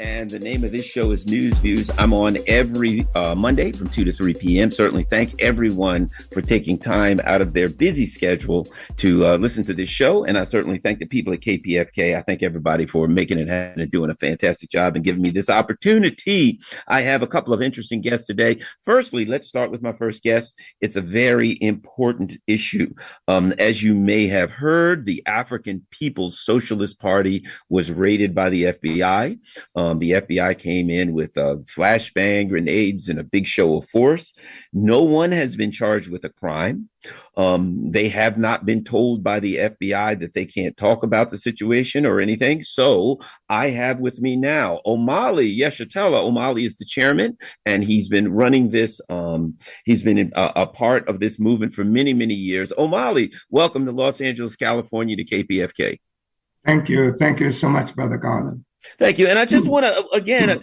And the name of this show is NewsViews. I'm on every Monday from 2 to 3 p.m. Certainly thank everyone for taking time out of their busy schedule to listen to this show. And I certainly thank the people at KPFK. I thank everybody for making it happen and doing a fantastic job and giving me this opportunity. I have a couple of interesting guests today. Firstly, let's start with my first guest. It's a very important issue. As you may have heard, the African People's Socialist Party was raided by the FBI. The FBI came in with flashbang grenades and a big show of force. No one has been charged with a crime. They have not been told by the FBI that they can't talk about the situation or anything. So I have with me now Omali Yeshitela. Omali is the chairman, and he's been running this. He's been a part of this movement for many, many years. Omali, welcome to Los Angeles, California, to KPFK. Thank you. Thank you so much, Brother Garland. Thank you. And I just want to, again, I'm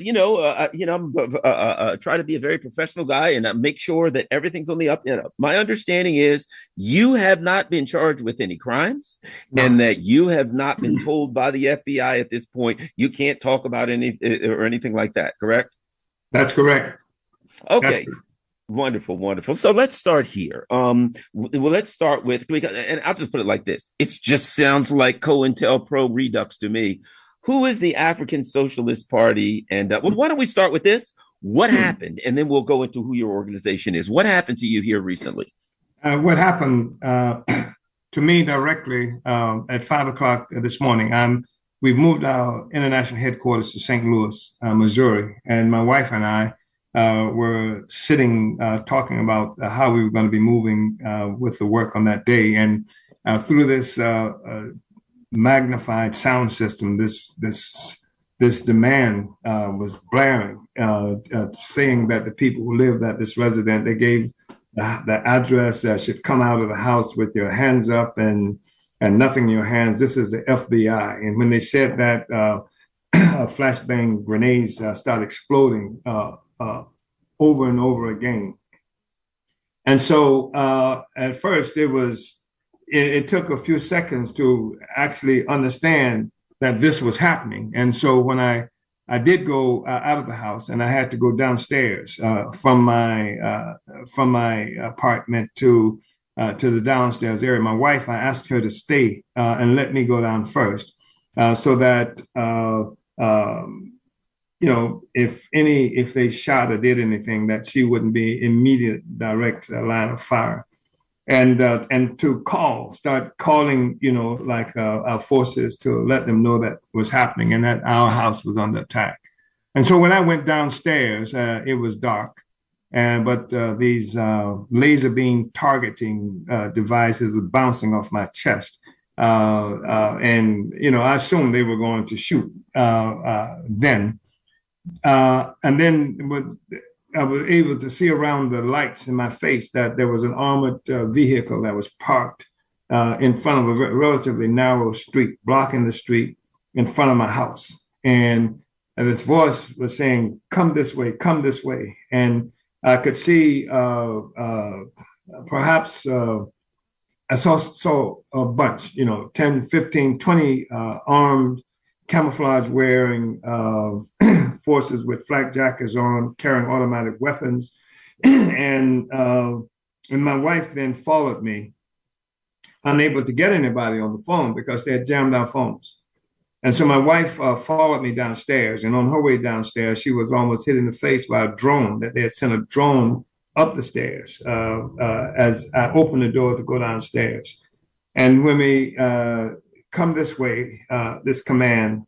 try to be a very professional guy and make sure that everything's on the up and up. My understanding is you have not been charged with any crimes and that you have not been told by the FBI at this point you can't talk about any or anything like that, correct? That's correct. Okay. Wonderful, wonderful. So let's start here. Well, let's start with, and I'll just put it like this. It just sounds like COINTELPRO Redux to me. Who is the African Socialist Party? And well, why don't we start with this? What happened? And then we'll go into who your organization is. What happened to you here recently? What happened to me directly at 5 o'clock this morning, we moved our international headquarters to St. Louis, Missouri. And my wife and I were sitting talking about how we were going to be moving with the work on that day. And through this magnified sound system, this demand was blaring, saying that the people who lived at this residence, they gave the address, should come out of the house with your hands up and nothing in your hands. This is the FBI. And when they said that, flashbang grenades started exploding over and over again. And so at first it took a few seconds to actually understand that this was happening. And so when I did go out of the house and I had to go downstairs from my apartment to the downstairs area, my wife, I asked her to stay and let me go down first so that, if they shot or did anything, that she wouldn't be immediate direct line of fire. And to start calling, our forces to let them know that was happening and that our house was under attack. And so when I went downstairs, it was dark, but these laser beam targeting devices were bouncing off my chest. And I assumed they were going to shoot then. And then I was able to see around the lights in my face that there was an armored vehicle that was parked in front of a relatively narrow street, blocking the street in front of my house. And this voice was saying, come this way, come this way. And I could see perhaps I saw a bunch, 10, 15, 20 armed, camouflage wearing forces with flak jackets on, carrying automatic weapons. And my wife then followed me, unable to get anybody on the phone because they had jammed our phones. And so my wife followed me downstairs, and on her way downstairs, she was almost hit in the face by a drone, that they had sent a drone up the stairs as I opened the door to go downstairs. And when we come this way, this command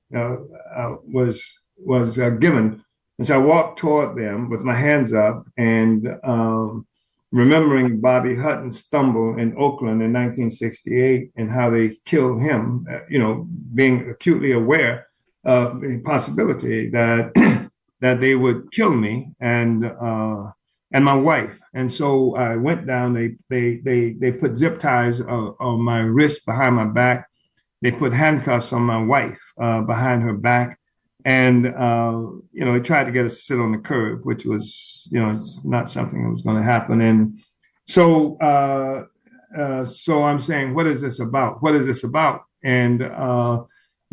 was given. And so I walked toward them with my hands up and remembering Bobby Hutton's stumble in Oakland in 1968 and how they killed him, being acutely aware of the possibility that that they would kill me and my wife. And so I went down. They put zip ties on my wrist behind my back. They put handcuffs on my wife behind her back. And, he tried to get us to sit on the curb, which was, it's not something that was going to happen. And so I'm saying, what is this about? What is this about? And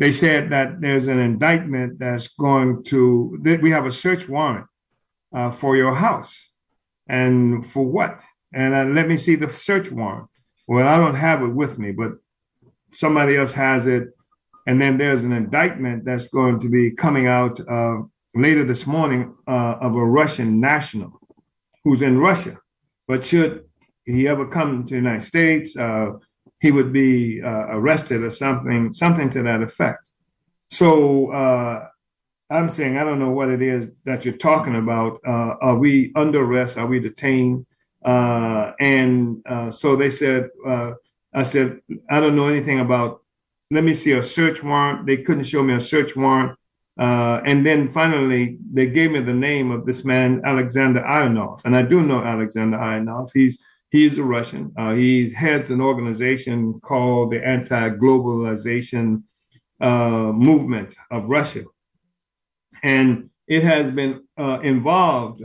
they said that there's an indictment that's going to, that we have a search warrant for your house. And for what? And let me see the search warrant. Well, I don't have it with me, but somebody else has it. And then there's an indictment that's going to be coming out later this morning of a Russian national who's in Russia. But should he ever come to the United States, he would be arrested or something to that effect. So I'm saying, I don't know what it is that you're talking about. Are we under arrest? Are we detained? So they said, I said, I don't know anything about, let me see a search warrant. They couldn't show me a search warrant. And then finally, they gave me the name of this man, Alexander Ionov. And I do know Alexander Ionov. He's a Russian. He heads an organization called the Anti-Globalization Movement of Russia. And it has been involved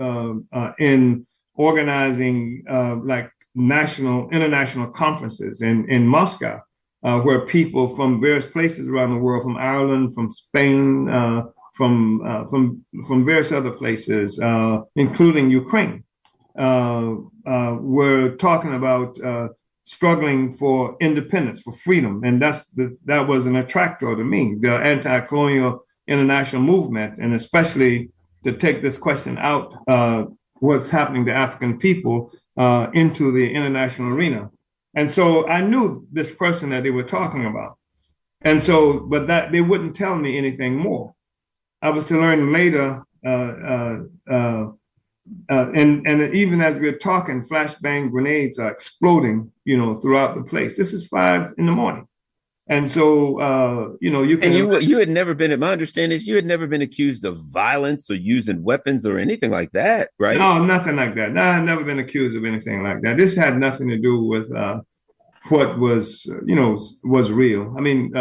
in organizing like international conferences in Moscow, where people from various places around the world, from Ireland, from Spain, from various other places, including Ukraine, were talking about struggling for independence, for freedom. And that was an attractor to me, the anti-colonial international movement, and especially to take this question out, what's happening to African people, into the international arena. And so I knew this person that they were talking about. And so, but that they wouldn't tell me anything more. I was to learn later, and even as we're talking, flashbang grenades are exploding, throughout the place. This is 5 a.m. And so, you can. And you had never been, my understanding is you had never been accused of violence or using weapons or anything like that, right? No, nothing like that. No, I've never been accused of anything like that. This had nothing to do with what was real. I mean,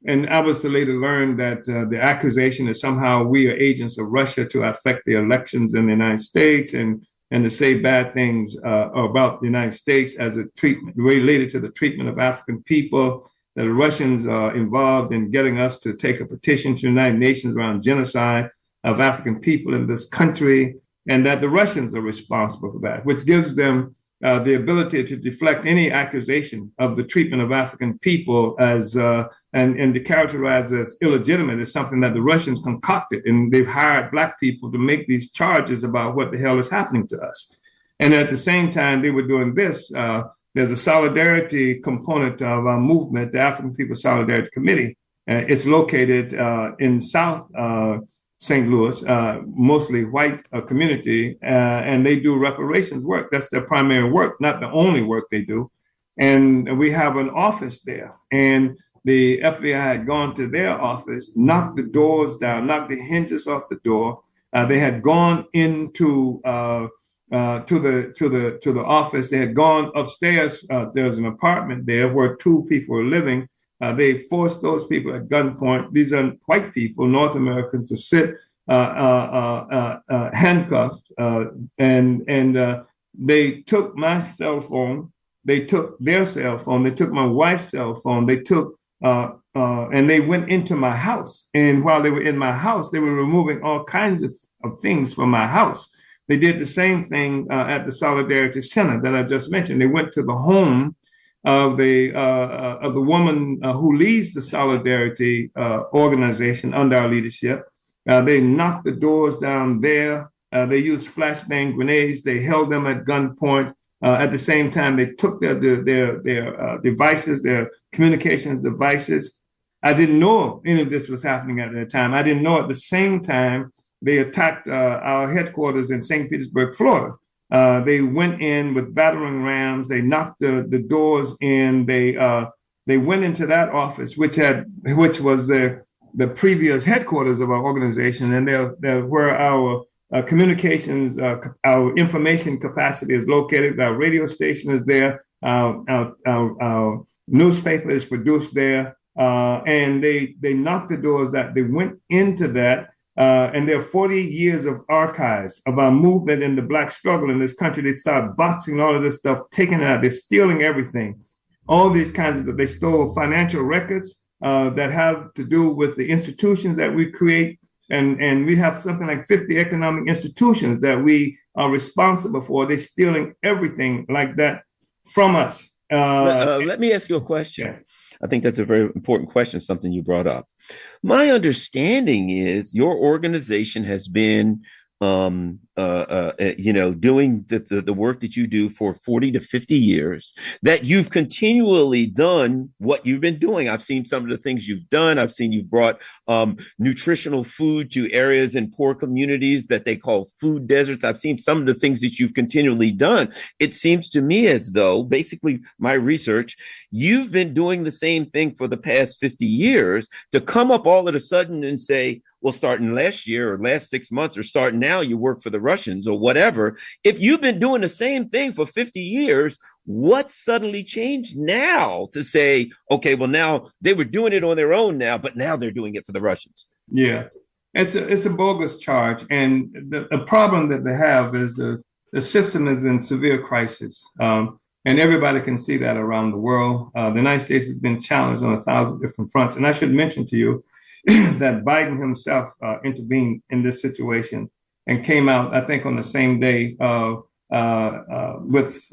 and I was to later learn that the accusation is somehow we are agents of Russia to affect the elections in the United States and to say bad things about the United States as a treatment related to the treatment of African people. That the Russians are involved in getting us to take a petition to the United Nations around genocide of African people in this country, and that the Russians are responsible for that, which gives them the ability to deflect any accusation of the treatment of African people as and to characterize as illegitimate as something that the Russians concocted, and they've hired Black people to make these charges about what the hell is happening to us. And at the same time they were doing this, there's a solidarity component of our movement, the African People's Solidarity Committee. It's located in South St. Louis, mostly white community, and they do reparations work. That's their primary work, not the only work they do. And we have an office there. And the FBI had gone to their office, knocked the doors down, knocked the hinges off the door. They had gone into to the office. They had gone upstairs. There's an apartment there where 2 people were living. They forced those people at gunpoint. These are white people, North Americans, to sit handcuffed, and they took my cell phone. They took their cell phone. They took my wife's cell phone. They took and they went into my house. And while they were in my house, they were removing all kinds of things from my house. They did the same thing at the Solidarity Center that I just mentioned. They went to the home of the woman who leads the Solidarity organization under our leadership. They knocked the doors down there. They used flashbang grenades. They held them at gunpoint. At the same time, they took their devices, their communications devices. I didn't know any of this was happening at the time. I didn't know at the same time they attacked our headquarters in St. Petersburg, Florida. They went in with battering rams. They knocked the doors in. They went into that office, which was the previous headquarters of our organization, and they're where our communications, our information capacity is located. Our radio station is there. Our newspaper is produced there, and they knocked the doors. That they went into that. And there are 40 years of archives of our movement and the Black struggle in this country. They start boxing all of this stuff, taking it out. They're stealing everything. All these kinds of, they stole financial records. that have to do with the institutions that we create. And we have something like 50 economic institutions that we are responsible for. They're stealing everything like that from us. Let me ask you a question. Yeah. I think that's a very important question, something you brought up. My understanding is your organization has been doing the work that you do for 40 to 50 years, that you've continually done what you've been doing. I've seen some of the things you've done. I've seen you've brought nutritional food to areas in poor communities that they call food deserts. I've seen some of the things that you've continually done. It seems to me as though, basically my research, you've been doing the same thing for the past 50 years. To come up all of a sudden and say, well, starting last year or last 6 months or starting now, you work for the Russians or whatever. If you've been doing the same thing for 50 years, what suddenly changed now to say, okay, well, now they were doing it on their own now, but now they're doing it for the Russians? Yeah, it's a bogus charge. And the problem that they have is the system is in severe crisis. And everybody can see that around the world. The United States has been challenged on 1,000 different fronts. And I should mention to you that Biden himself intervened in this situation and came out, I think, on the same day with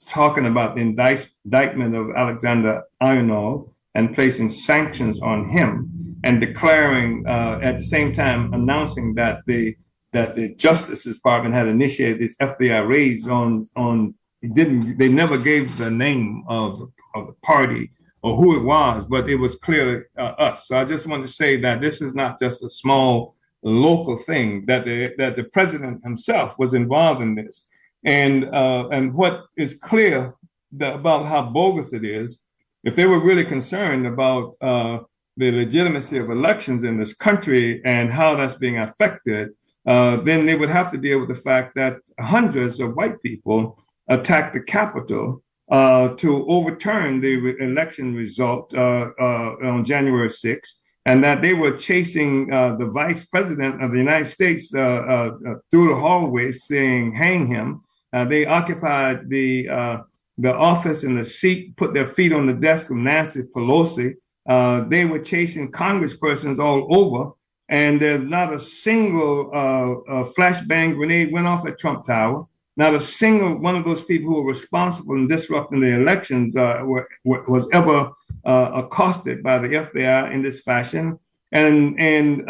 talking about the indictment of Alexander Ionov and placing sanctions on him and declaring at the same time announcing that the Justice Department had initiated this FBI raids on they never gave the name of the party or who it was, but it was clearly us. So I just want to say that this is not just a small local thing, that the president himself was involved in this. And what is clear about how bogus it is, if they were really concerned about the legitimacy of elections in this country and how that's being affected, then they would have to deal with the fact that hundreds of white people attacked the Capitol to overturn the election result on January 6th, and that they were chasing the vice president of the United States through the hallways saying, hang him. They occupied the office and the seat, put their feet on the desk of Nancy Pelosi. They were chasing congresspersons all over, and there's not a single flashbang grenade went off at Trump Tower. Not a single one of those people who were responsible in disrupting the elections was ever accosted by the FBI in this fashion. And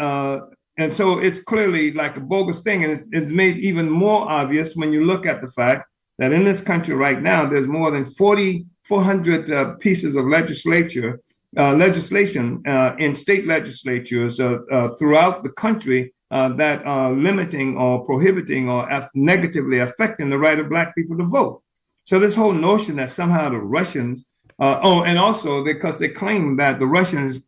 so it's clearly like a bogus thing. And it's made even more obvious when you look at the fact that in this country right now, there's more than 400 pieces of legislation in state legislatures throughout the country that are limiting or prohibiting or negatively affecting the right of Black people to vote. So this whole notion that somehow the Russians, and also because they claim that the Russians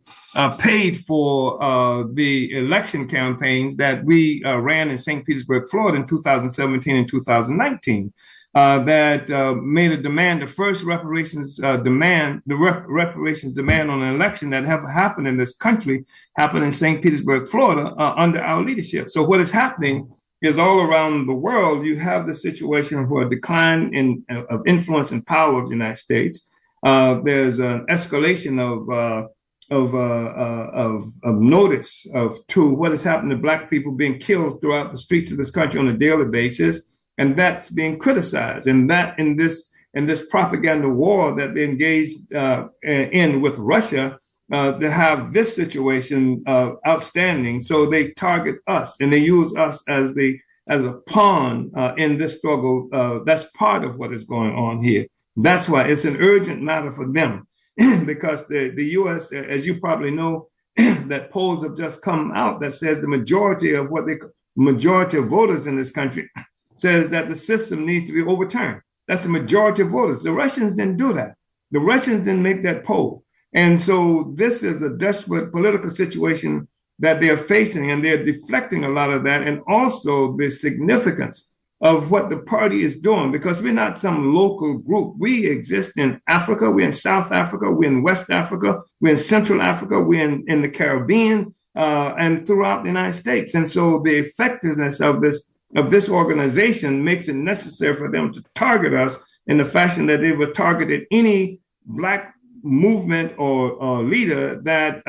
paid for the election campaigns that we ran in St. Petersburg, Florida in 2017 and 2019. That made a demand, the first reparations demand, reparations demand on an election that ever happened in this country, happened in St. Petersburg, Florida, under our leadership. So what is happening is all around the world, you have the situation for a decline of influence and power of the United States. There's an escalation of notice to what has happened to Black people being killed throughout the streets of this country on a daily basis. And that's being criticized, and that in this propaganda war that they engaged in with Russia, to have this situation outstanding. So they target us, and they use us as a pawn in this struggle. That's part of what is going on here. That's why it's an urgent matter for them, because the U.S., as you probably know, that polls have just come out that says the majority of voters in this country says that the system needs to be overturned. That's the majority of voters. The Russians didn't do that. The Russians didn't make that poll. And so this is a desperate political situation that they're facing, and they're deflecting a lot of that, and also the significance of what the party is doing, because we're not some local group. We exist in Africa, we're in South Africa, we're in West Africa, we're in Central Africa, we're in the Caribbean, and throughout the United States. And so the effectiveness of this organization makes it necessary for them to target us in the fashion that they would target any Black movement or leader that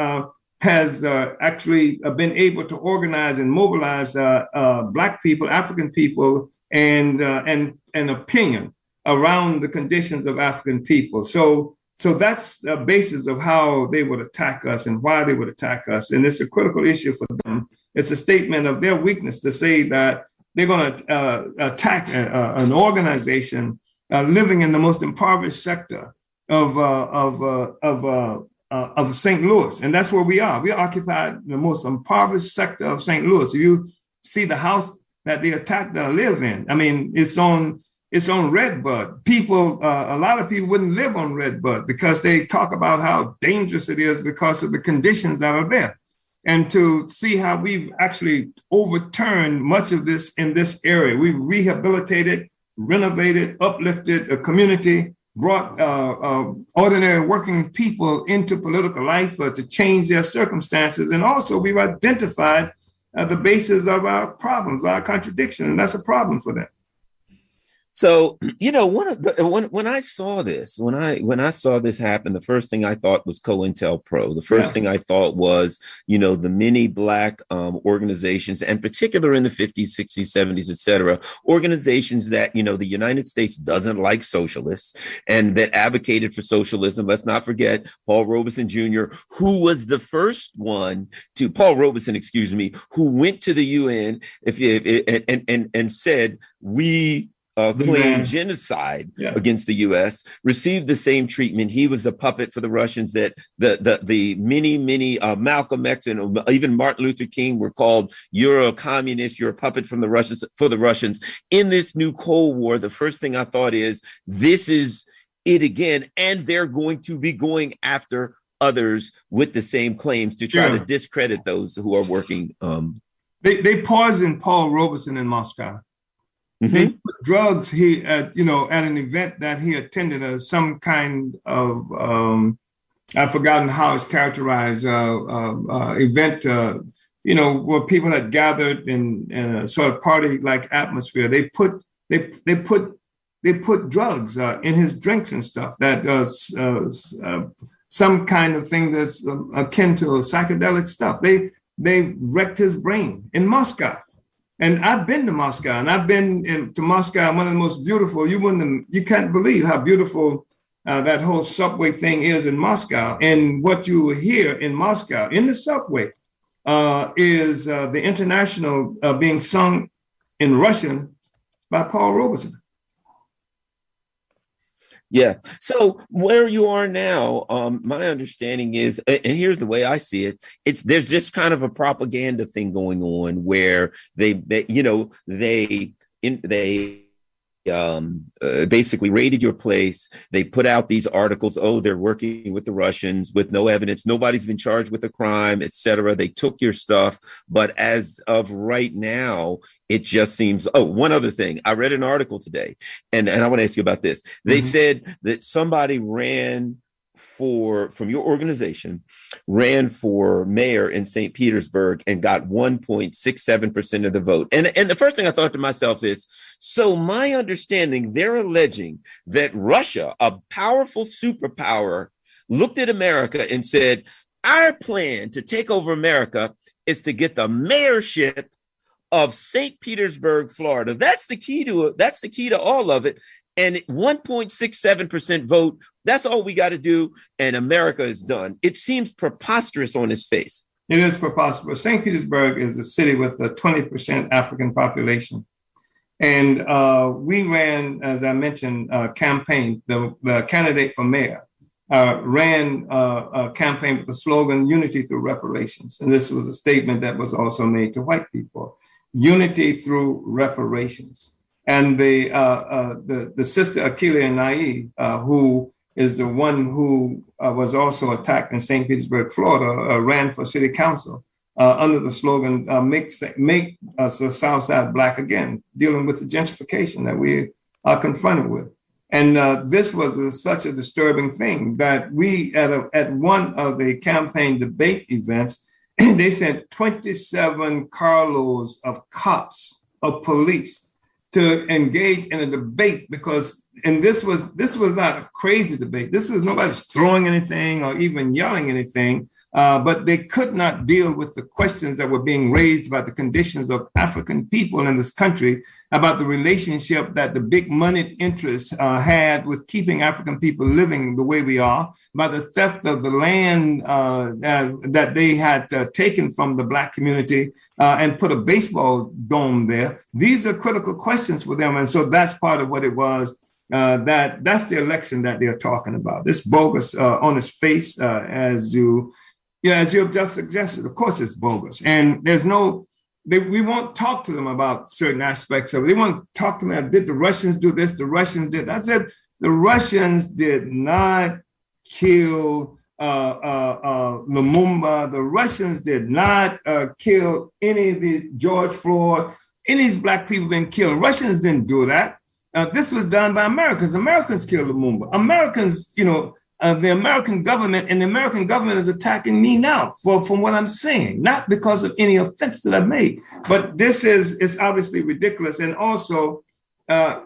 has actually been able to organize and mobilize Black people, African people, and opinion around the conditions of African people. So that's the basis of how they would attack us and why they would attack us. And it's a critical issue for them. It's a statement of their weakness to say that they're going to attack an organization living in the most impoverished sector of St. Louis, and that's where we are. We occupy the most impoverished sector of St. Louis. If you see the house that they attacked that I live in, I mean, it's on Redbud. People, a lot of people wouldn't live on Redbud because they talk about how dangerous it is because of the conditions that are there. And to see how we've actually overturned much of this in this area, we've rehabilitated, renovated, uplifted a community, brought ordinary working people into political life to change their circumstances. And also we've identified the basis of our problems, our contradiction, and that's a problem for them. So, when I saw this, when I saw this happen, the first thing I thought was COINTELPRO. The first thing I thought was, the many Black organizations, and particular in the 50s, 60s, 70s, et cetera, organizations that, the United States doesn't like socialists and that advocated for socialism. Let's not forget Paul Robeson Jr., who was the first one who went to the UN and said, we claimed genocide against the U.S., received the same treatment. He was a puppet for the Russians that the many Malcolm X and even Martin Luther King were called, you're a communist, you're a puppet from the Russians for the Russians. In this new Cold War, the first thing I thought is, this is it again, and they're going to be going after others with the same claims to try to discredit those who are working. They poisoned Paul Robeson in Moscow. Mm-hmm. They put drugs at an event that he attended, some kind of I've forgotten how it's characterized event. Where people had gathered in a sort of party-like atmosphere. They put drugs in his drinks and stuff. That some kind of thing that's akin to psychedelic stuff. They wrecked his brain in Moscow. And I've been to Moscow, and I've been to Moscow, one of the most beautiful. You can't believe how beautiful that whole subway thing is in Moscow. And what you will hear in Moscow in the subway is the International being sung in Russian by Paul Robeson. Yeah. So where you are now, my understanding is, and here's the way I see it, there's just kind of a propaganda thing going on where they basically raided your place. They put out these articles. Oh, they're working with the Russians with no evidence. Nobody's been charged with a crime, etc. They took your stuff. But as of right now, it just seems. Oh, one other thing. I read an article today, and I want to ask you about this. They said that somebody from your organization ran for mayor in St. Petersburg and got 1.67% of the vote. And the first thing I thought to myself is, so my understanding, they're alleging that Russia, a powerful superpower, looked at America and said, our plan to take over America is to get the mayorship of St. Petersburg, Florida. That's the key to all of it. And 1.67% vote, that's all we got to do, and America is done. It seems preposterous on its face. It is preposterous. St. Petersburg is a city with a 20% African population. And we ran, as I mentioned, a campaign. The candidate for mayor ran a campaign with the slogan, unity through reparations. And this was a statement that was also made to white people, unity through reparations. And the sister Akilia Nai, who is the one who was also attacked in St. Petersburg, Florida, ran for city council under the slogan, make us the South Side Black again, dealing with the gentrification that we are confronted with. And this was such a disturbing thing that we, at one of the campaign debate events, they sent 27 carloads of cops, of police, to engage in a debate and this was not a crazy debate. This was nobody's throwing anything or even yelling anything, but they could not deal with the questions that were being raised about the conditions of African people in this country, about the relationship that the big moneyed interests had with keeping African people living the way we are, about the theft of the land that they had taken from the Black community and put a baseball dome there. These are critical questions for them. And so that's part of what it was. That's the election that they're talking about. It's bogus on its face, as you have just suggested. Of course, it's bogus, and we won't talk to them about certain aspects of it. They won't talk to them. Did the Russians do this? The Russians did. I said the Russians did not kill Lumumba. The Russians did not kill any of the George Floyd. Any of these Black people been killed. Russians didn't do that. This was done by Americans. Americans killed Lumumba. Americans, the American government, and the American government is attacking me now from what I'm saying, not because of any offense that I've made, but it's obviously ridiculous. And also,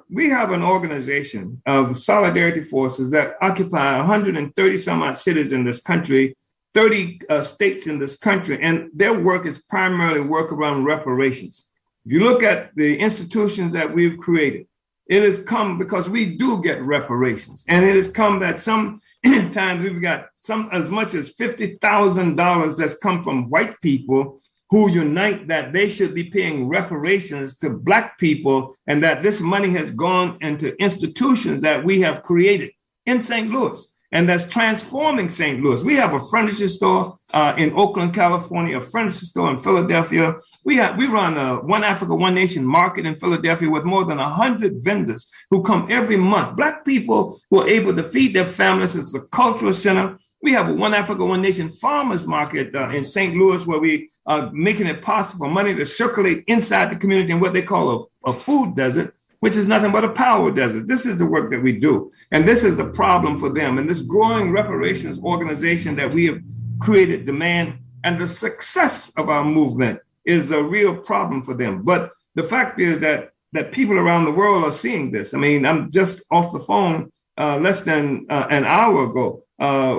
we have an organization of solidarity forces that occupy 130 some odd cities in this country, 30 states in this country, and their work is primarily work around reparations. If you look at the institutions that we've created, it has come because we do get reparations. And it has come that sometimes we've got as much as $50,000 that's come from white people who unite that they should be paying reparations to Black people, and that this money has gone into institutions that we have created in St. Louis. And that's transforming St. Louis. We have a furniture store in Oakland, California, a furniture store in Philadelphia. We run a One Africa, One Nation market in Philadelphia with more than 100 vendors who come every month. Black people who are able to feed their families. It's a cultural center. We have a One Africa, One Nation farmers market in St. Louis, where we are making it possible for money to circulate inside the community in what they call a food desert, which is nothing but a power desert. This is the work that we do. And this is a problem for them. And this growing reparations organization that we have created demand, and the success of our movement is a real problem for them. But the fact is that people around the world are seeing this. I mean, I'm just off the phone less than an hour ago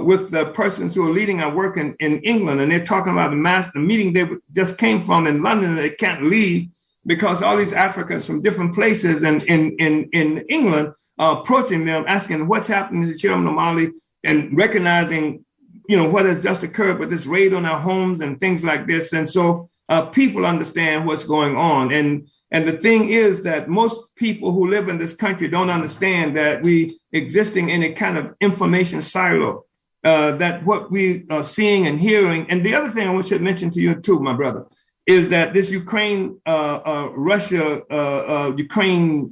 with the persons who are leading our work in England. And they're talking about the meeting they just came from in London that they can't leave, because all these Africans from different places in England are approaching them, asking what's happening to Chairman Omali, and recognizing, what has just occurred with this raid on our homes and things like this. And so people understand what's going on. And the thing is that most people who live in this country don't understand that we existing in a kind of information silo, that what we are seeing and hearing. And the other thing I should mention to you too, my brother, is that this Ukraine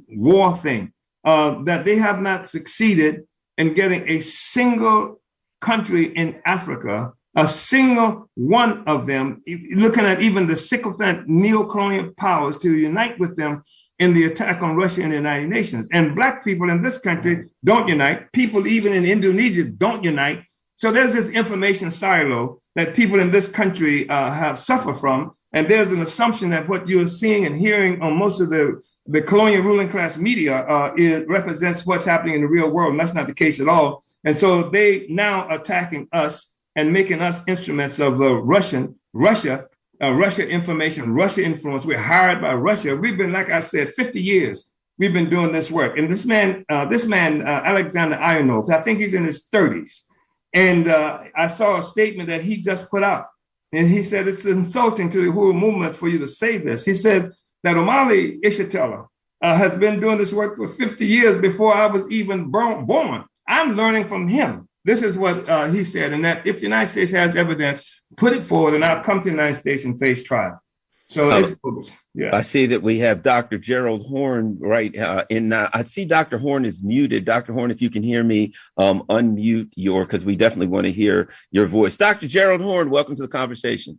war thing, that they have not succeeded in getting a single country in Africa, a single one of them, looking at even the sycophant neo-colonial powers, to unite with them in the attack on Russia and the United Nations. And Black people in this country don't unite. People even in Indonesia don't unite. So there's this information silo that people in this country have suffered from. And there's an assumption that what you're seeing and hearing on most of the colonial ruling class media represents what's happening in the real world. And that's not the case at all. And so they now attacking us and making us instruments of the Russia information, Russia influence. We're hired by Russia. We've been, like I said, 50 years. We've been doing this work. And this man, Alexander Ionov, I think he's in his 30s. And I saw a statement that he just put out. And he said, it's insulting to the Uhuru Movement for you to say this. He said that Omali Yeshitela has been doing this work for 50 years before I was even born. I'm learning from him. This is what he said, and that if the United States has evidence, put it forward, and I'll come to the United States and face trial. So yeah. I see that we have Dr. Gerald Horne right I see Dr. Horne is muted. Dr. Horne, if you can hear me, unmute because we definitely want to hear your voice. Dr. Gerald Horne, welcome to the conversation.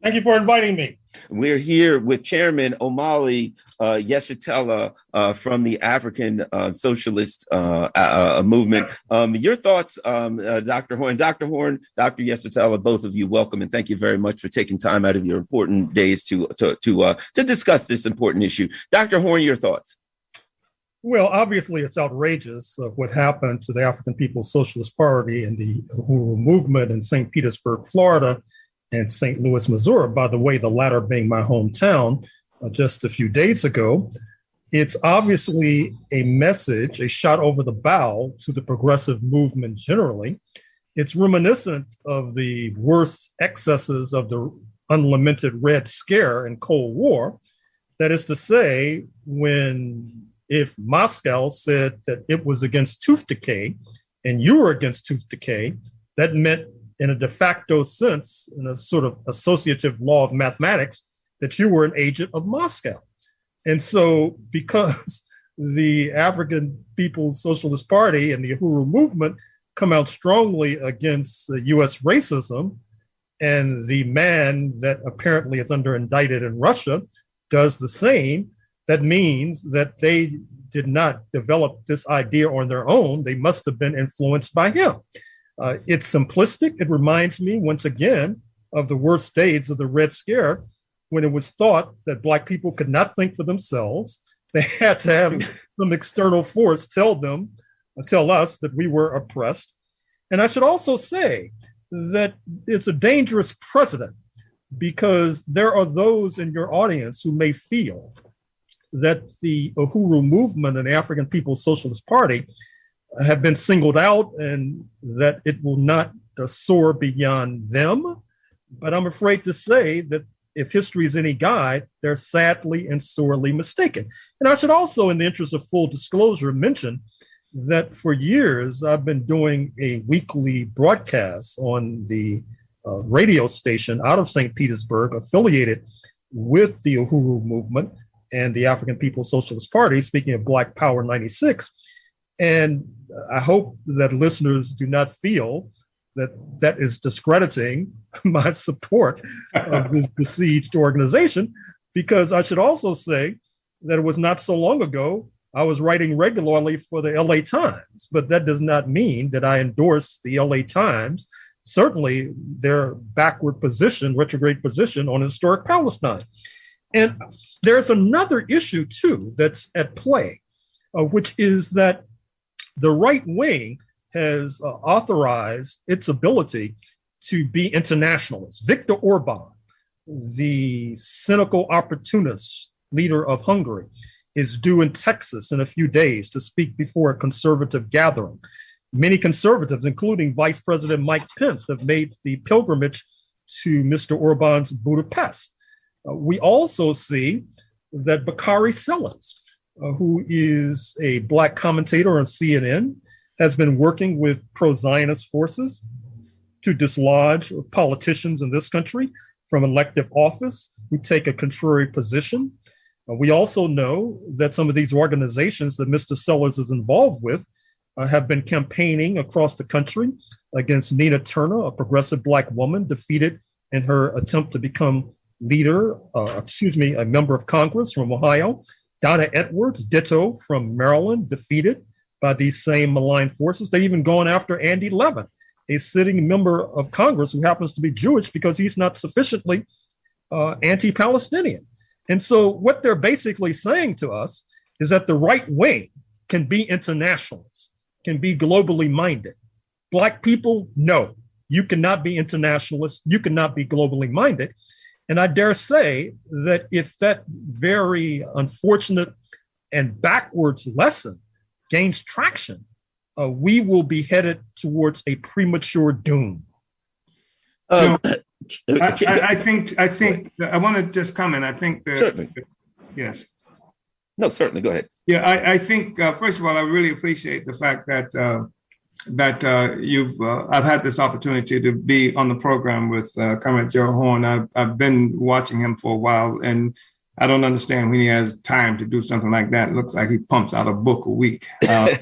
Thank you for inviting me. We're here with Chairman Omali Yeshitela from the African Socialist movement. Your thoughts, Dr. Horne. Dr. Horne, Dr. Yeshitela, both of you, welcome, and thank you very much for taking time out of your important days to discuss this important issue. Dr. Horne, your thoughts. Well, obviously, it's outrageous what happened to the African People's Socialist Party and the Uhuru Movement in St. Petersburg, Florida, and St. Louis, Missouri. By the way, the latter being my hometown just a few days ago. It's obviously a message, a shot over the bow to the progressive movement generally. It's reminiscent of the worst excesses of the unlamented Red Scare and Cold War. That is to say, if Moscow said that it was against tooth decay and you were against tooth decay, that meant in a de facto sense, in a sort of associative law of mathematics, that you were an agent of Moscow. And so because the African People's Socialist Party and the Uhuru Movement come out strongly against US racism, and the man that apparently is under indicted in Russia does the same, that means that they did not develop this idea on their own. They must have been influenced by him. It's simplistic. It reminds me, once again, of the worst days of the Red Scare, when it was thought that Black people could not think for themselves. They had to have some external force tell us that we were oppressed. And I should also say that it's a dangerous precedent, because there are those in your audience who may feel that the Uhuru Movement and the African People's Socialist Party have been singled out and that it will not soar beyond them. But I'm afraid to say that if history is any guide, they're sadly and sorely mistaken. And I should also, in the interest of full disclosure, mention that for years I've been doing a weekly broadcast on the radio station out of St. Petersburg, affiliated with the Uhuru Movement and the African People's Socialist Party, speaking of Black Power 96. And I hope that listeners do not feel that is discrediting my support of this besieged organization, because I should also say that it was not so long ago I was writing regularly for the LA Times, but that does not mean that I endorse the LA Times, certainly their backward position, retrograde position on historic Palestine. And there's another issue too that's at play, which is that the right wing has authorized its ability to be internationalist. Viktor Orban, the cynical opportunist leader of Hungary, is due in Texas in a few days to speak before a conservative gathering. Many conservatives, including Vice President Mike Pence, have made the pilgrimage to Mr. Orban's Budapest. We also see that Bakari Sellers, who is a Black commentator on CNN, has been working with pro-Zionist forces to dislodge politicians in this country from elective office who take a contrary position. We also know that some of these organizations that Mr. Sellers is involved with have been campaigning across the country against Nina Turner, a progressive Black woman defeated in her attempt to become a member of Congress from Ohio. Donna Edwards, ditto, from Maryland, defeated by these same malign forces. They've even gone after Andy Levin, a sitting member of Congress who happens to be Jewish, because he's not sufficiently anti-Palestinian. And so what they're basically saying to us is that the right wing can be internationalists, can be globally minded. Black people, no, you cannot be internationalist, you cannot be globally minded. And I dare say that if that very unfortunate and backwards lesson gains traction, we will be headed towards a premature doom. I think I want to just comment. I think that, certainly. Yes. No, certainly. Go ahead. Yeah, I think first of all, I really appreciate the fact that I've had this opportunity to be on the program with Comrade Gerald Horne. I've been watching him for a while, and I don't understand when he has time to do something like that. It looks like he pumps out a book a week. I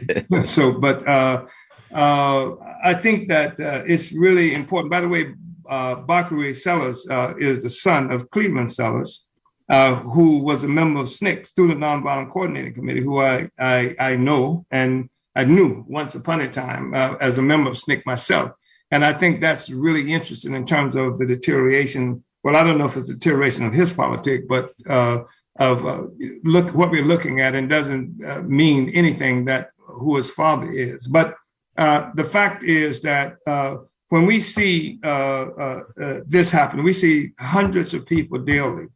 think that it's really important. By the way, Bakari Sellers is the son of Cleveland Sellers, who was a member of SNCC, Student Nonviolent Coordinating Committee, who I know and I knew once upon a time as a member of SNCC myself. And I think that's really interesting in terms of the deterioration. Well, I don't know if it's deterioration of his politics, but what we're looking at, and doesn't mean anything that who his father is. But the fact is that when we see this happen, we see hundreds of people daily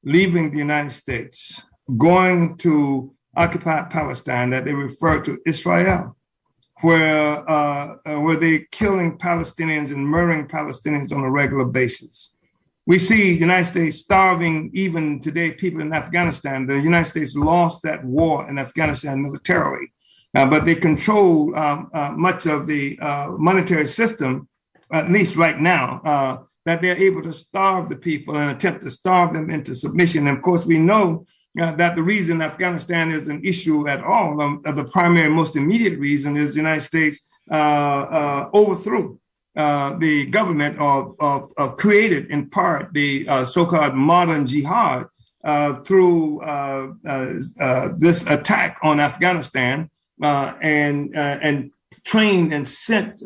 leaving the United States, going to occupied Palestine that they refer to Israel, where they're killing Palestinians and murdering Palestinians on a regular basis. We see the United States starving even today people in Afghanistan. The United States lost that war in Afghanistan militarily, but they control much of the monetary system, at least right now, that they're able to starve the people and attempt to starve them into submission. And of course, we know that the reason Afghanistan is an issue at all, the primary, most immediate reason is the United States overthrew the government of created in part the so-called modern jihad through this attack on Afghanistan and trained and sent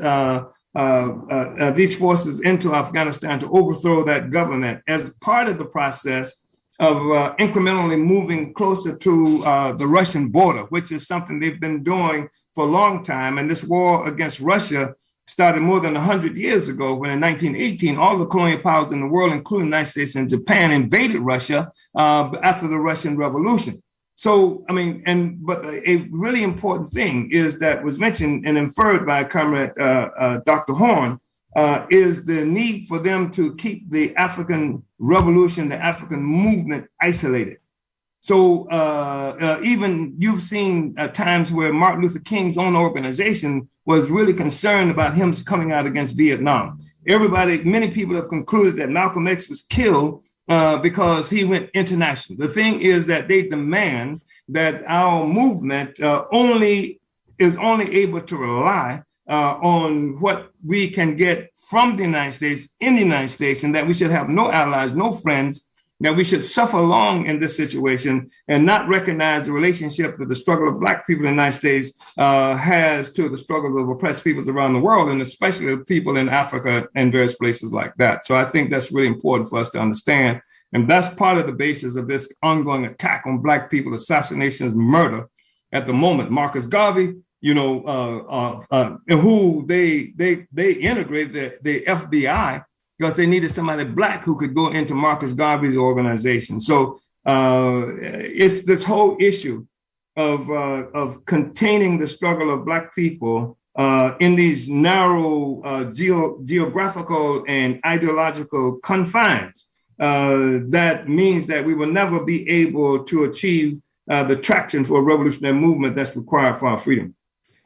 these forces into Afghanistan to overthrow that government as part of the process of incrementally moving closer to the Russian border, which is something they've been doing for a long time. And this war against Russia started more than 100 years ago, when in 1918, all the colonial powers in the world, including the United States and Japan, invaded Russia after the Russian Revolution. So, I mean, but a really important thing is that was mentioned and inferred by Comrade Dr. Horne is the need for them to keep the African revolution, the African movement isolated. So even you've seen times where Martin Luther King's own organization was really concerned about him coming out against Vietnam. Many people have concluded that Malcolm X was killed because he went international. The thing is that they demand that our movement is only able to rely on what we can get from the United States in the United States, and that we should have no allies, no friends, that we should suffer along in this situation and not recognize the relationship that the struggle of Black people in the United States has to the struggle of oppressed peoples around the world, and especially the people in Africa and various places like that. So I think that's really important for us to understand. And that's part of the basis of this ongoing attack on Black people, assassinations, murder at the moment. Marcus Garvey, who they integrated the FBI because they needed somebody Black who could go into Marcus Garvey's organization. So it's this whole issue of containing the struggle of Black people in these narrow geographical and ideological confines. That means that we will never be able to achieve the traction for a revolutionary movement that's required for our freedom.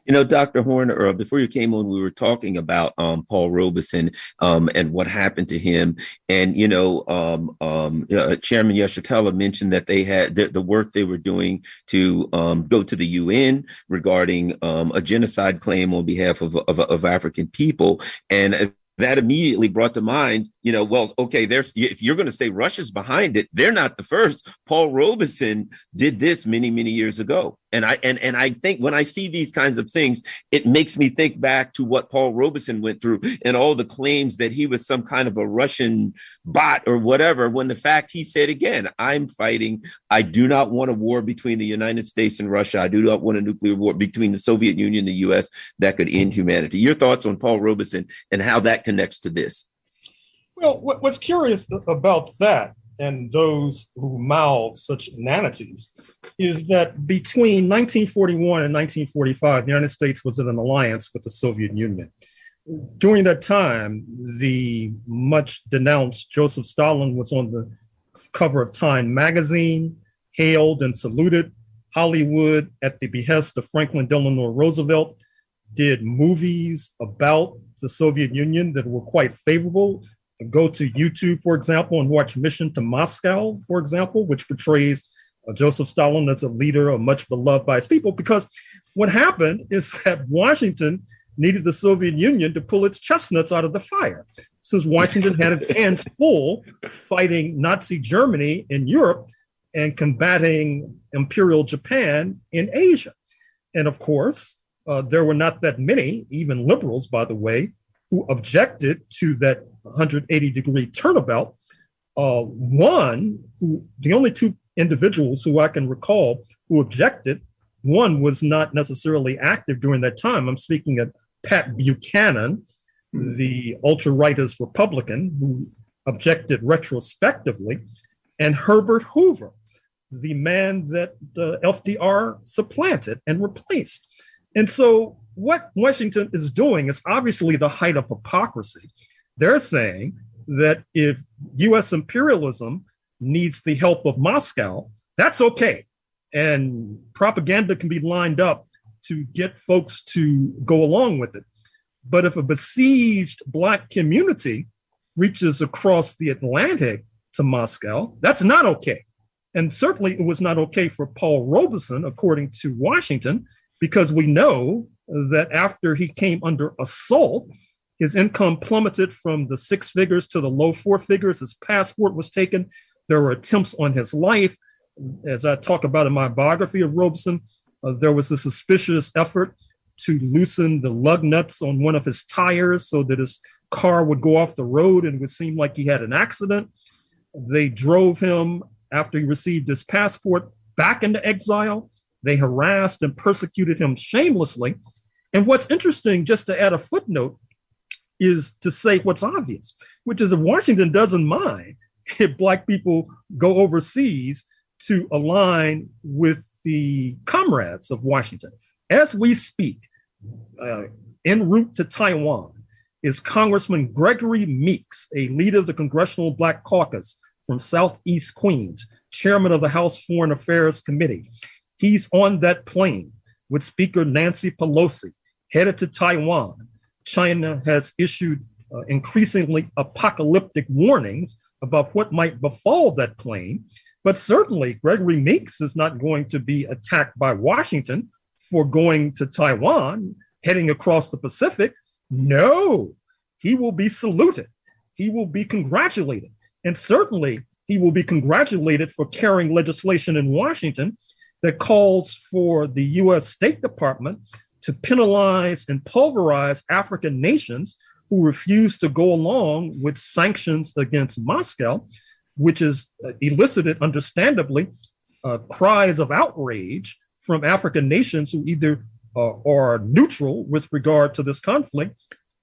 You know, Dr. Horne, before you came on, we were talking about Paul Robeson and what happened to him. And, Chairman Yeshitela mentioned that they had the work they were doing to go to the UN regarding a genocide claim on behalf of African people. And that immediately brought to mind, if you're going to say Russia's behind it, they're not the first. Paul Robeson did this many, many years ago. And I think when I see these kinds of things, it makes me think back to what Paul Robeson went through and all the claims that he was some kind of a Russian bot or whatever, when the fact he said, again, I'm fighting. I do not want a war between the United States and Russia. I do not want a nuclear war between the Soviet Union and the U.S. that could end humanity. Your thoughts on Paul Robeson and how that connects to this? Well, what's curious about that and those who mouth such inanities is that between 1941 and 1945, the United States was in an alliance with the Soviet Union. During that time, the much denounced Joseph Stalin was on the cover of Time magazine, hailed and saluted. Hollywood, at the behest of Franklin Delano Roosevelt, did movies about the Soviet Union that were quite favorable. Go to YouTube, for example, and watch Mission to Moscow, for example, which portrays Joseph Stalin as a leader, much beloved by his people, because what happened is that Washington needed the Soviet Union to pull its chestnuts out of the fire, since Washington had its hands full fighting Nazi Germany in Europe and combating Imperial Japan in Asia. And of course, there were not that many, even liberals, by the way, who objected to that 180-degree turnabout. The only two individuals who I can recall who objected. One was not necessarily active during that time. I'm speaking of Pat Buchanan, the ultra-rightist Republican who objected retrospectively, and Herbert Hoover, the man that FDR supplanted and replaced. And so what Washington is doing is obviously the height of hypocrisy. They're saying that if US imperialism needs the help of Moscow, that's okay. And propaganda can be lined up to get folks to go along with it. But if a besieged Black community reaches across the Atlantic to Moscow, that's not okay. And certainly it was not okay for Paul Robeson, according to Washington, because we know that after he came under assault, his income plummeted from the six figures to the low four figures. His passport was taken. There were attempts on his life. As I talk about in my biography of Robeson, there was a suspicious effort to loosen the lug nuts on one of his tires so that his car would go off the road and it would seem like he had an accident. They drove him, after he received his passport, back into exile. They harassed and persecuted him shamelessly. And what's interesting, just to add a footnote, is to say what's obvious, which is that Washington doesn't mind if Black people go overseas to align with the comrades of Washington. As we speak, en route to Taiwan is Congressman Gregory Meeks, a leader of the Congressional Black Caucus from Southeast Queens, chairman of the House Foreign Affairs Committee. He's on that plane with Speaker Nancy Pelosi, headed to Taiwan. China has issued increasingly apocalyptic warnings about what might befall that plane. But certainly Gregory Meeks is not going to be attacked by Washington for going to Taiwan, heading across the Pacific. No, he will be saluted. He will be congratulated. And certainly he will be congratulated for carrying legislation in Washington that calls for the US State Department to penalize and pulverize African nations who refuse to go along with sanctions against Moscow, which has elicited, understandably, cries of outrage from African nations who either are neutral with regard to this conflict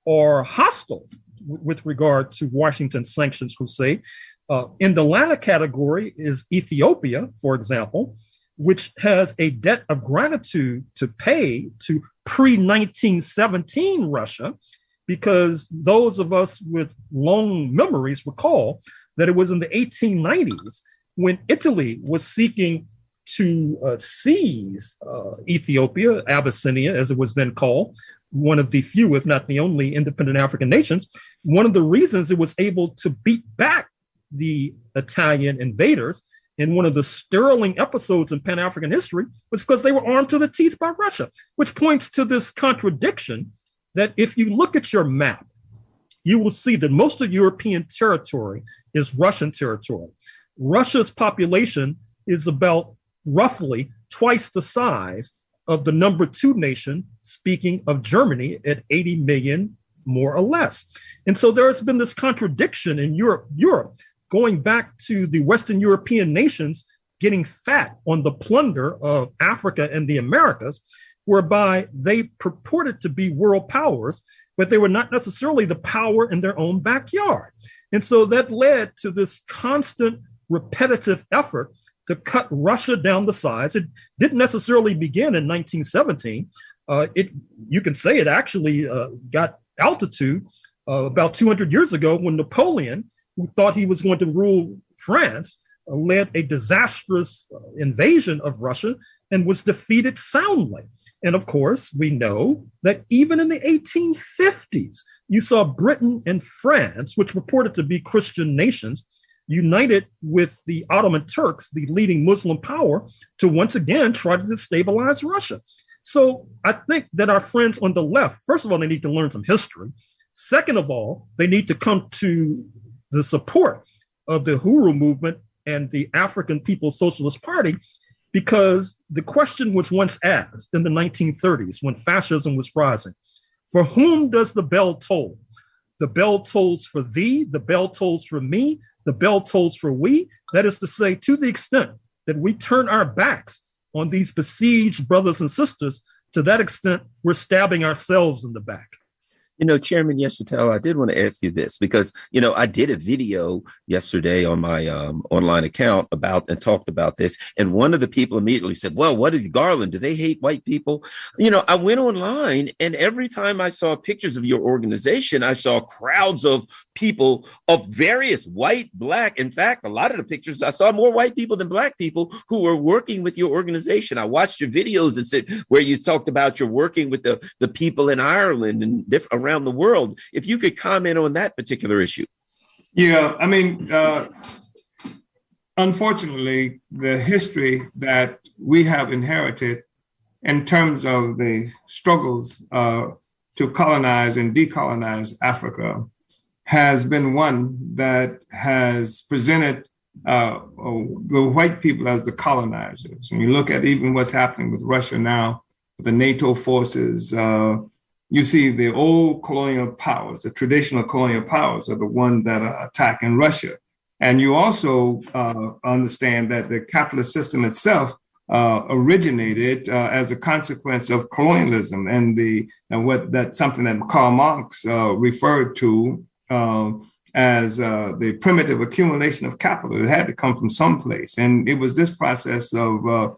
or hostile with regard to Washington's sanctions crusade. In the latter category is Ethiopia, for example, which has a debt of gratitude to pay to pre-1917 Russia, because those of us with long memories recall that it was in the 1890s when Italy was seeking to seize Ethiopia, Abyssinia, as it was then called, one of the few, if not the only, independent African nations. One of the reasons it was able to beat back the Italian invaders in one of the sterling episodes in Pan-African history was because they were armed to the teeth by Russia, which points to this contradiction that if you look at your map, you will see that most of European territory is Russian territory. Russia's population is about roughly twice the size of the number two nation, speaking of Germany, at 80 million, more or less. And so there has been this contradiction in Europe, going back to the Western European nations getting fat on the plunder of Africa and the Americas, whereby they purported to be world powers, but they were not necessarily the power in their own backyard. And so that led to this constant repetitive effort to cut Russia down to size. It didn't necessarily begin in 1917. You can say it actually got altitude about 200 years ago when Napoleon, who thought he was going to rule France, led a disastrous invasion of Russia and was defeated soundly. And of course, we know that even in the 1850s, you saw Britain and France, which purported to be Christian nations, united with the Ottoman Turks, the leading Muslim power, to once again try to destabilize Russia. So I think that our friends on the left, first of all, they need to learn some history. Second of all, they need to come to the support of the Uhuru Movement and the African People's Socialist Party, because the question was once asked in the 1930s when fascism was rising, for whom does the bell toll? The bell tolls for thee, the bell tolls for me, the bell tolls for we. That is to say, to the extent that we turn our backs on these besieged brothers and sisters. To that extent, we're stabbing ourselves in the back. Chairman Yeshitela, I did want to ask you this because, I did a video yesterday on my online account about and talked about this. And one of the people immediately said, well, what did Garland? Do they hate white people? I went online and every time I saw pictures of your organization, I saw crowds of people of various white, black. In fact, a lot of the pictures, I saw more white people than black people who were working with your organization. I watched your videos and said where you talked about you're working with the people in Ireland and around the world. If you could comment on that particular issue. Yeah, I mean, unfortunately, the history that we have inherited in terms of the struggles to colonize and decolonize Africa has been one that has presented the white people as the colonizers. When you look at even what's happening with Russia now, the NATO forces, you see the old colonial powers, the traditional colonial powers are the ones that are attacking Russia. And you also understand that the capitalist system itself originated as a consequence of colonialism and something that Karl Marx referred to as the primitive accumulation of capital. It had to come from someplace. And it was this process of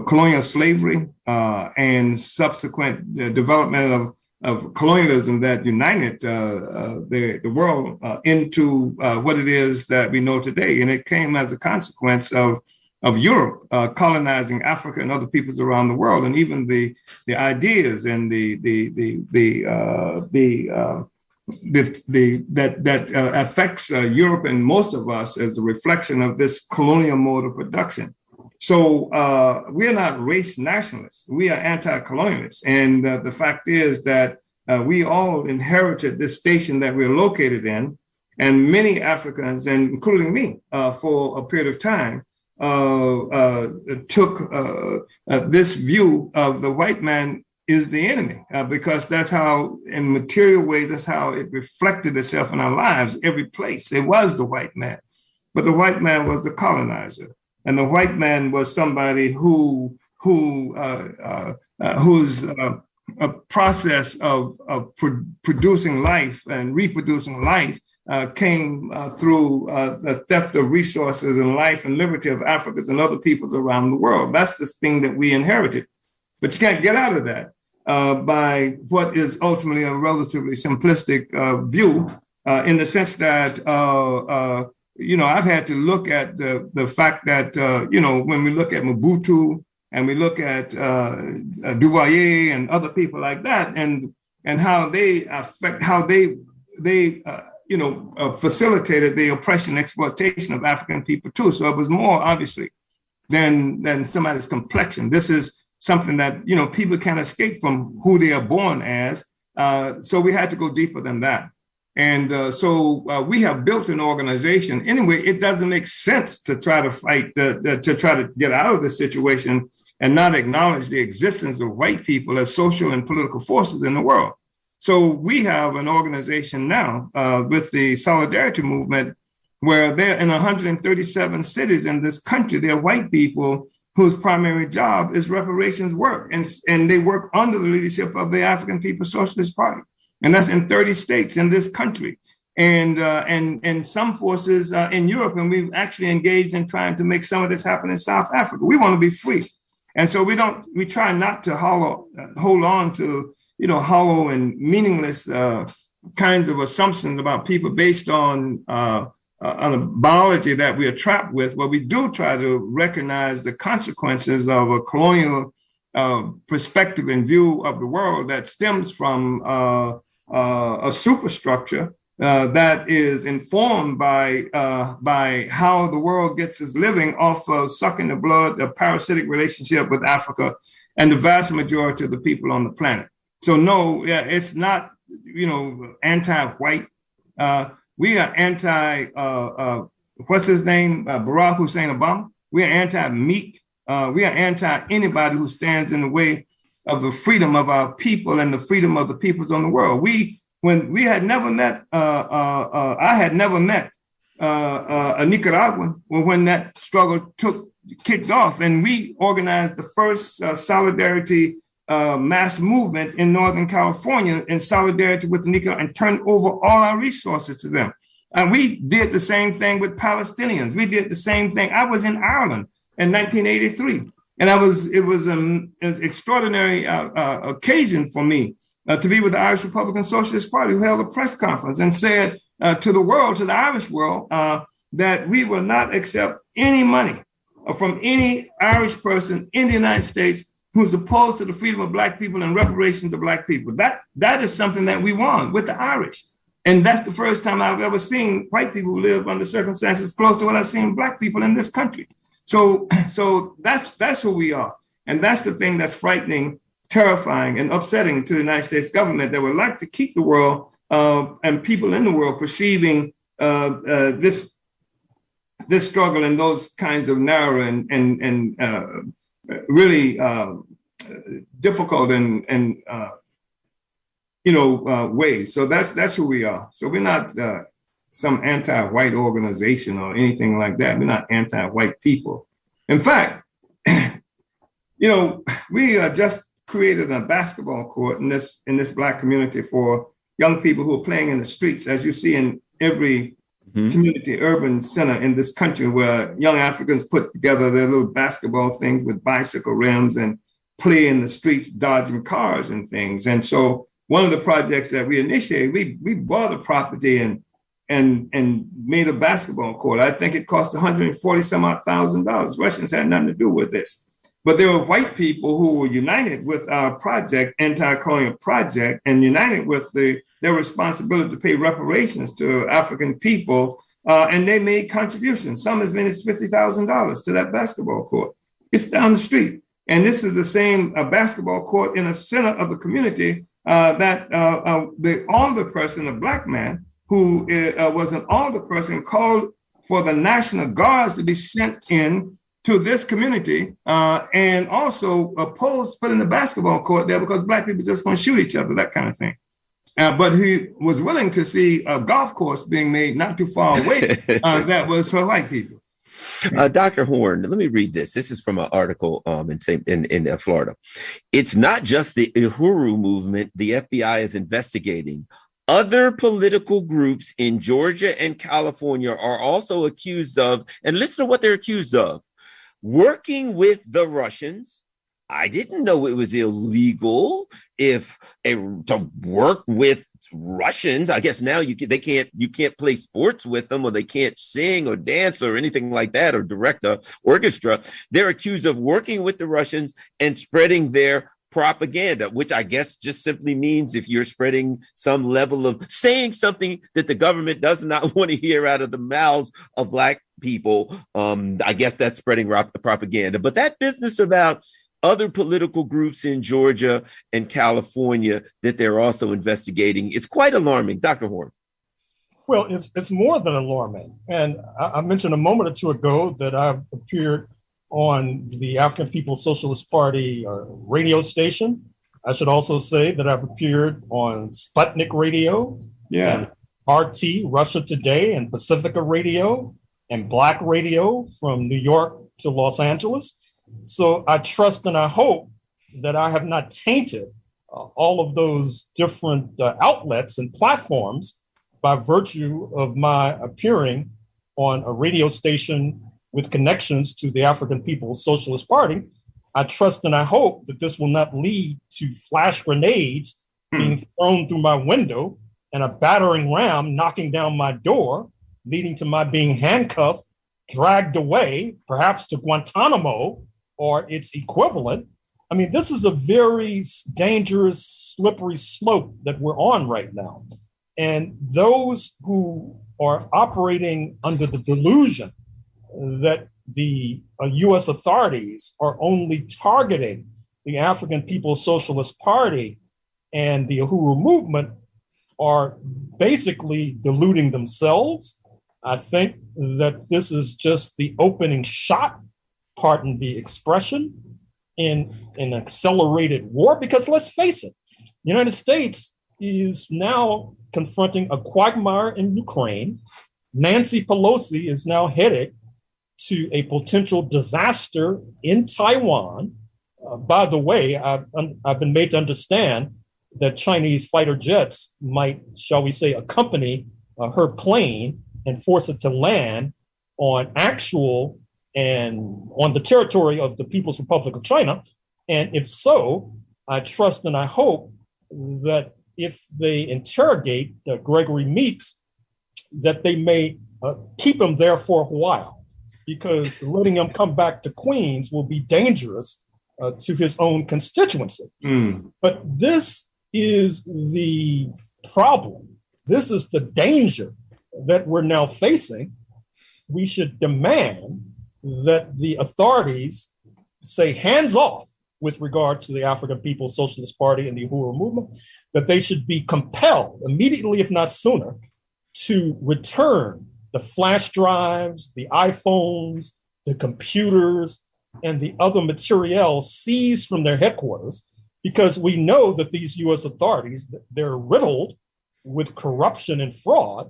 colonial slavery and subsequent development of colonialism that united the world into what it is that we know today. And it came as a consequence of Europe colonizing Africa and other peoples around the world, and even the ideas and that affects Europe and most of us as a reflection of this colonial mode of production. So we are not race nationalists. We are anti-colonialists. And the fact is that we all inherited this station that we're located in. And many Africans, and including me, for a period of time, took this view of the white man is the enemy, because that's how, in material ways, that's how it reflected itself in our lives. Every place, it was the white man. But the white man was the colonizer. And the white man was somebody whose process of producing life and reproducing life came through the theft of resources and life and liberty of Africans and other peoples around the world. That's the thing that we inherited. But you can't get out of that by what is ultimately a relatively simplistic view in the sense that I've had to look at the fact that, when we look at Mobutu and we look at Duvalier and other people like that, and how they facilitated the oppression and exploitation of African people too. So it was more obviously than somebody's complexion. This is something that, people can't escape from who they are born as. So we had to go deeper than that. And so we have built an organization. Anyway, it doesn't make sense to try to fight, to try to get out of this situation and not acknowledge the existence of white people as social and political forces in the world. So we have an organization now with the Solidarity Movement, where they're in 137 cities in this country. They're white people whose primary job is reparations work. And they work under the leadership of the African People's Socialist Party. And that's in 30 states in this country, and some forces in Europe. And we've actually engaged in trying to make some of this happen in South Africa. We want to be free. And so we try not to hold on to, hollow and meaningless kinds of assumptions about people based on a biology that we are trapped with. But we do try to recognize the consequences of a colonial perspective and view of the world that stems from a superstructure that is informed by how the world gets its living off of sucking the blood, a parasitic relationship with Africa and the vast majority of the people on the planet. So no, it's not, anti-white. We are anti, what's his name? Barack Hussein Obama. We are anti-meat. We are anti anybody who stands in the way of the freedom of our people and the freedom of the peoples on the world. I had never met a Nicaraguan when that struggle took kicked off, and we organized the first solidarity mass movement in Northern California in solidarity with the Nicaragua, and turned over all our resources to them. And we did the same thing with Palestinians. We did the same thing. I was in Ireland in 1983, and it was an extraordinary occasion for me to be with the Irish Republican Socialist Party, who held a press conference and said to the world, to the Irish world, that we will not accept any money from any Irish person in the United States who's opposed to the freedom of Black people and reparations to Black people. That is something that we won with the Irish. And that's the first time I've ever seen white people who live under circumstances close to what I've seen Black people in this country. So that's who we are. And that's the thing that's frightening, terrifying, and upsetting to the United States government, that would like to keep the world and people in the world perceiving this struggle in those kinds of narrow and really difficult and ways. So that's who we are. So we're not some anti-white organization or anything like that. We're not anti-white people. In fact, we just created a basketball court in this Black community for young people who are playing in the streets, as you see in every community urban center in this country, where young Africans put together their little basketball things with bicycle rims and play in the streets, dodging cars and things. And so one of the projects that we initiated, we bought a property and made a basketball court. I think it cost $140,000. Russians had nothing to do with this. But there were white people who were united with our project, anti-colonial project, and united with their responsibility to pay reparations to African people. And they made contributions, some as many as $50,000 to that basketball court. It's down the street. And this is the same basketball court in the center of the community that the alderperson, a Black man, who was an alderperson, called for the National Guards to be sent in to this community, and also opposed putting the basketball court there because Black people just going to shoot each other, that kind of thing. But he was willing to see a golf course being made not too far away that was for white people. Dr. Horne, let me read this. This is from an article in Florida. It's not just the Uhuru Movement the FBI is investigating. Other political groups in Georgia and California are also accused of, and listen to what they're accused of: working with the Russians. I didn't know it was illegal to work with Russians. I guess now you can't play sports with them, or they can't sing or dance or anything like that, or direct an orchestra. They're accused of working with the Russians and spreading their propaganda, which I guess just simply means if you're spreading some level of saying something that the government does not want to hear out of the mouths of Black people, I guess that's spreading propaganda. But that business about other political groups in Georgia and California that they're also investigating is quite alarming. Dr. Horne. Well, it's more than alarming. And I mentioned a moment or two ago that I've appeared on the African People's Socialist Party radio station. I should also say that I've appeared on Sputnik Radio, and RT, Russia Today, and Pacifica Radio, and Black Radio from New York to Los Angeles. So I trust and I hope that I have not tainted all of those different outlets and platforms by virtue of my appearing on a radio station with connections to the African People's Socialist Party. I trust and I hope that this will not lead to flash grenades being thrown through my window and a battering ram knocking down my door, leading to my being handcuffed, dragged away, perhaps to Guantanamo or its equivalent. I mean, this is a very dangerous, slippery slope that we're on right now. And those who are operating under the delusion that the US authorities are only targeting the African People's Socialist Party and the Uhuru Movement are basically deluding themselves. I think that this is just the opening shot, pardon the expression, in an accelerated war, because let's face it, the United States is now confronting a quagmire in Ukraine. Nancy Pelosi is now headed to a potential disaster in Taiwan. By the way, I've been made to understand that Chinese fighter jets might, shall we say, accompany her plane and force it to land on actual and on the territory of the People's Republic of China. And if so, I trust and I hope that if they interrogate Gregory Meeks, that they may keep him there for a while, because letting him come back to Queens will be dangerous to his own constituency. But this is the problem. This is the danger that we're now facing. We should demand that the authorities say hands off with regard to the African People's Socialist Party and the Uhuru Movement, that they should be compelled immediately, if not sooner, to return the flash drives, the iPhones, the computers, and the other materiel seized from their headquarters, because we know that these U.S. authorities, they're riddled with corruption and fraud.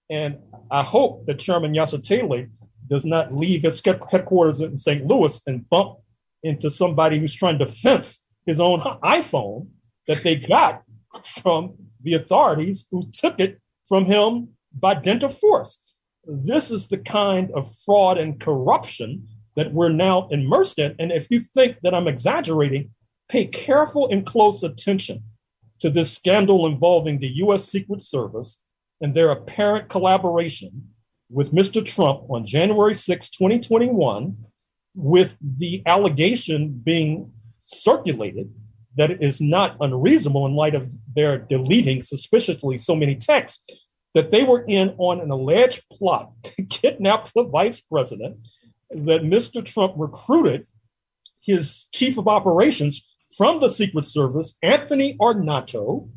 And I hope that Chairman Yeshitela does not leave his headquarters in St. Louis and bump into somebody who's trying to fence his own iPhone that they got from the authorities who took it from him by dint of force. This is the kind of fraud and corruption that we're now immersed in. And if you think that I'm exaggerating, pay careful and close attention to this scandal involving the U.S. Secret Service and their apparent collaboration with Mr. Trump on January 6, 2021, with the allegation being circulated that it is not unreasonable in light of their deleting suspiciously so many texts, that they were in on an alleged plot to kidnap the vice president, that Mr. Trump recruited his chief of operations from the Secret Service, Anthony Ornato,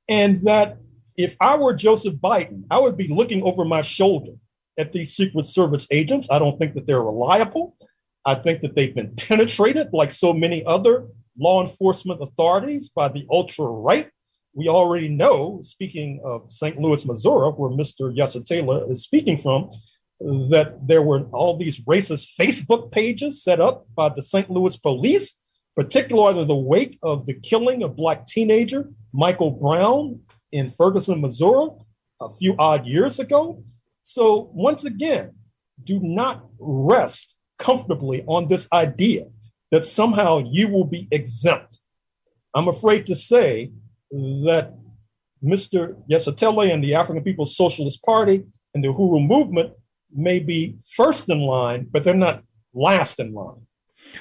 and that if I were Joseph Biden, I would be looking over my shoulder at these Secret Service agents. I don't think that they're reliable. I think that they've been penetrated, like so many other law enforcement authorities, by the ultra-right. We already know, speaking of St. Louis, Missouri, where Mr. Yeshitela is speaking from, that there were all these racist Facebook pages set up by the St. Louis police, particularly in the wake of the killing of Black teenager Michael Brown in Ferguson, Missouri, a few odd years ago. So once again, do not rest comfortably on this idea that somehow you will be exempt. I'm afraid to say that Mr. Yeshitela and the African People's Socialist Party and the Uhuru Movement may be first in line, but they're not last in line.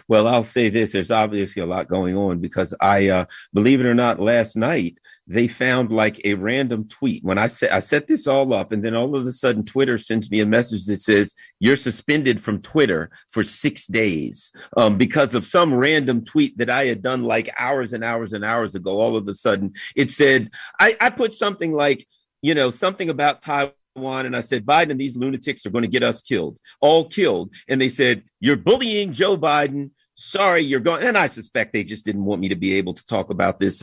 Well, I'll say this, there's obviously a lot going on, because I, believe it or not, last night, they found like a random tweet when I set this all up, and then all of a sudden Twitter sends me a message that says you're suspended from Twitter for 6 days because of some random tweet that I had done like hours and hours and hours ago. All of a sudden it said, I put something like, something about Taiwan. And I said, Biden and these lunatics are going to get us killed, all killed. And they said, you're bullying Joe Biden. Sorry, you're going. And I suspect they just didn't want me to be able to talk about this,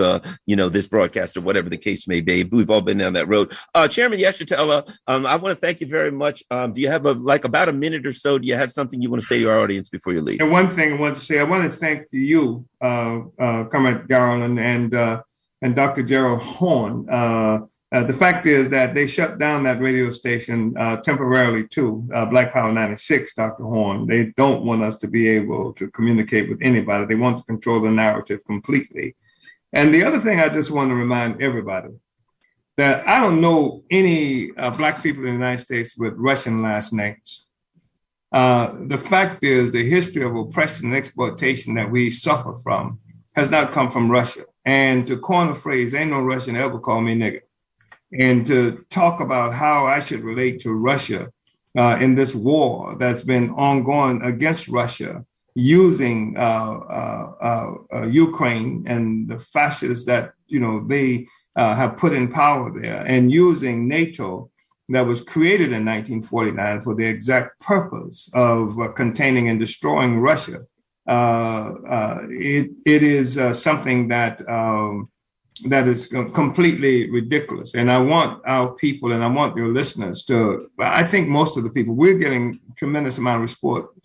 this broadcast or whatever the case may be. We've all been down that road. Chairman Yeshitela, I want to thank you very much. Do you have about a minute or so? Do you have something you want to say to our audience before you leave? And one thing I want to say, I want to thank you, Comrade Garland and Dr. Gerald Horne. The fact is that they shut down that radio station temporarily too, Black Power 96, Dr. Horne. They don't want us to be able to communicate with anybody. They want to control the narrative completely. And the other thing I just want to remind everybody, that I don't know any Black people in the United States with Russian last names. The fact is the history of oppression and exploitation that we suffer from has not come from Russia. And to coin a phrase, ain't no Russian ever call me nigger. And to talk about how I should relate to Russia in this war that's been ongoing against Russia, using Ukraine and the fascists that they have put in power there, and using NATO that was created in 1949 for the exact purpose of containing and destroying Russia. It is something that completely ridiculous. And I want our people and I want your listeners to, I think most of the people, we're getting tremendous amount of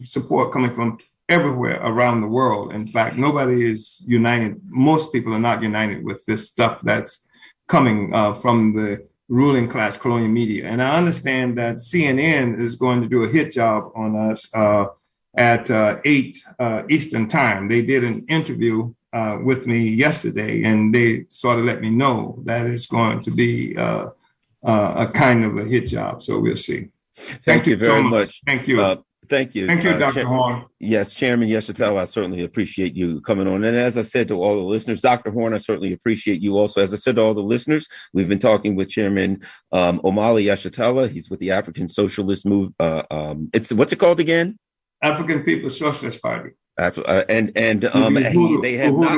support coming from everywhere around the world. In fact, nobody is united. Most people are not united with this stuff that's coming from the ruling class colonial media. And I understand that CNN is going to do a hit job on us at 8 Eastern time. They did an interview with me yesterday, and they sort of let me know that it's going to be a kind of a hit job. So we'll see. Thank you very much. Thank you. Thank you. Thank you, Dr. Horne. Yes, Chairman Yeshitela, I certainly appreciate you coming on. And as I said to all the listeners, Dr. Horne, I certainly appreciate you also. As I said to all the listeners, we've been talking with Chairman Omali Yeshitela. He's with the African Socialist Movement. What's it called again? African People's Socialist Party. They have not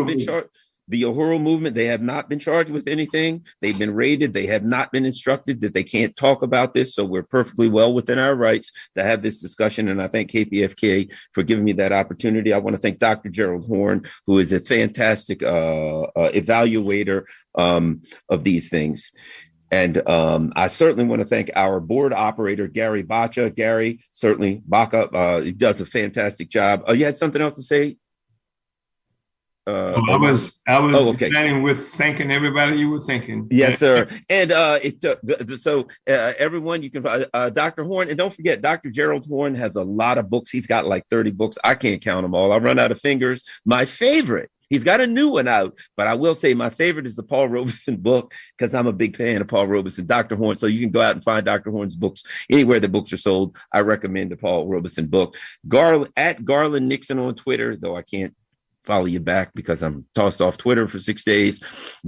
been charged. The Uhuru Movement, they have not been charged with anything. They've been raided. They have not been instructed that they can't talk about this. So we're perfectly well within our rights to have this discussion. And I thank KPFK for giving me that opportunity. I want to thank Dr. Gerald Horne, who is a fantastic evaluator of these things. And I certainly want to thank our board operator, Gary Baca. Gary, certainly, Baca, he does a fantastic job. Oh, you had something else to say? I was planning with thanking everybody you were thanking. Yes, sir. And everyone, you can Dr. Horne, and don't forget, Dr. Gerald Horne has a lot of books. He's got like 30 books. I can't count them all. I run out of fingers. My favorite, he's got a new one out, but I will say my favorite is the Paul Robeson book, because I'm a big fan of Paul Robeson. Dr. Horne, so you can go out and find Dr. Horne's books anywhere the books are sold. I recommend the Paul Robeson book. At Garland Nixon on Twitter, though I can't follow you back because I'm tossed off Twitter for 6 days.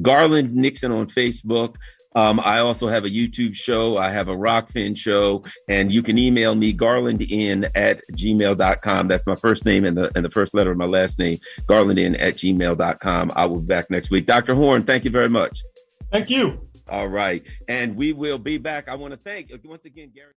Garland Nixon on Facebook. I also have a YouTube show. I have a Rockfin show, and you can email me garlandin@gmail.com. That's my first name and the first letter of my last name, garlandin@gmail.com. I will be back next week. Dr. Horne, thank you very much. Thank you. All right. And we will be back. I want to thank once again, Gary.